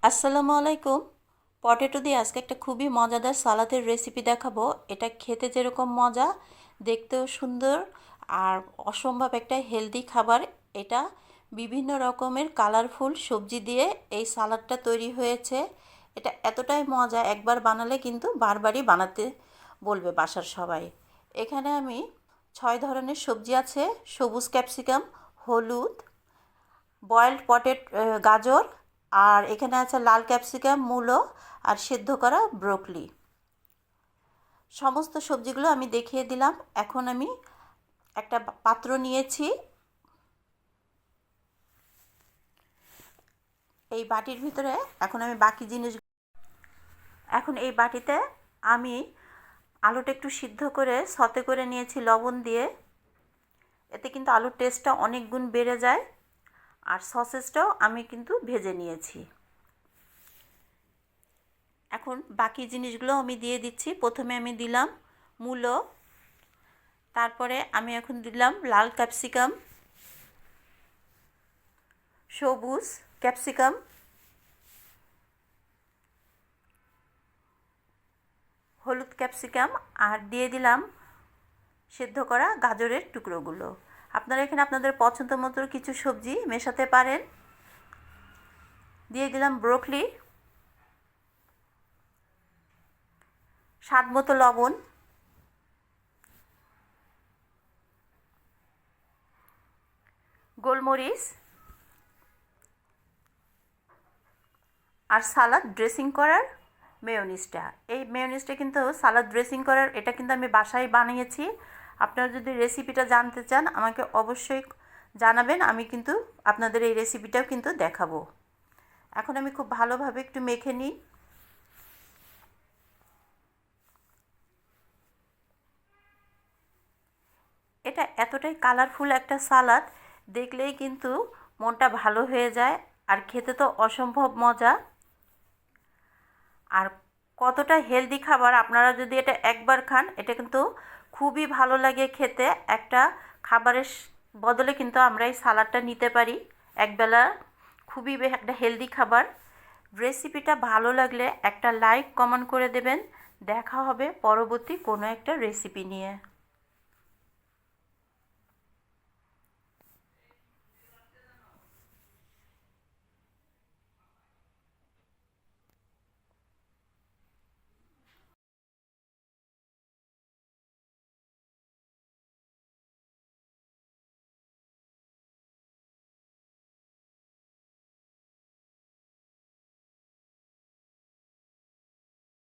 আসসালামু আলাইকুম। পটেটো দিয়ে আজকে একটা খুবই মজাদার সালাদের রেসিপি দেখাবো। এটা খেতে যেরকম মজা, দেখতেও সুন্দর আর অসম্ভব একটা হেলদি খাবার। এটা বিভিন্ন রকমের কালারফুল সবজি দিয়ে এই সালাদটা তৈরি হয়েছে। এটা এতটাই মজা, একবার বানালে কিন্তু বারবারই বানাতে বলবে বাসার সবাই। এখানে আমি 6 ধরনের সবজি আছে: সবুজ ক্যাপসিকাম, হলুদ, বয়েলড গাজর, আর এখানে আছে লাল ক্যাপসিকাম, মূলো, আর সেদ্ধ করা ব্রোকলি। সমস্ত সবজিগুলো আমি দেখিয়ে দিলাম। এখন আমি একটা পাত্র নিয়েছি। এই বাটির ভিতরে এখন আমি বাকি জিনিস, এখন এই বাটিতে আমি আলুটা একটু সিদ্ধ করে সতে করে নিয়েছি লবণ দিয়ে। এতে কিন্তু আলুর টেস্টটা অনেক গুণ বেড়ে যায়। আর সসেসটাও আমি কিন্তু ভেজে নিয়েছি। এখন বাকি জিনিসগুলো আমি দিয়ে দিচ্ছি। প্রথমে আমি দিলাম মূলো, তারপরে আমি এখন দিলাম লাল ক্যাপসিকাম, সবুজ ক্যাপসিকাম, হলুদ ক্যাপসিকাম, আর দিয়ে দিলাম সেদ্ধ করা গাজরের টুকরোগুলো। আপনারা এখানে আপনাদের পছন্দ মতো কিছু সবজি মেশাতে পারেন। দিয়ে দিলাম ব্রোকলি, স্বাদ মতো লবণ, গোলমরিচ, আর সালাদ ড্রেসিং করার মেয়োনিজটা। এই মেয়োনিজটা কিন্তু সালাদ ড্রেসিং করার, এটা কিন্তু আমি বাসায় বানিয়েছি। আপনারা যদি রেসিপিটা জানতে চান আমাকে অবশ্যই জানাবেন, আমি কিন্তু আপনাদের এই রেসিপিটাও কিন্তু দেখাবো। এখন আমি খুব ভালোভাবে একটু মেখে নিই। এটা এতটাই কালারফুল একটা সালাদ, দেখলেই কিন্তু মনটা ভালো হয়ে যায়। আর খেতে তো অসম্ভব মজা। আর কতটা হেলদি খাবার, আপনারা যদি এটা একবার খান এটা কিন্তু খুবই ভালো লাগে খেতে। একটা খাবারের বদলে কিন্তু আমরা এই সালাডটা নিতে পারি একবেলা। খুবই একটা হেলদি খাবার। রেসিপিটা ভালো লাগলে একটা লাইক কমেন্ট করে দেবেন। দেখা হবে পরবর্তী কোনো একটা রেসিপি নিয়ে।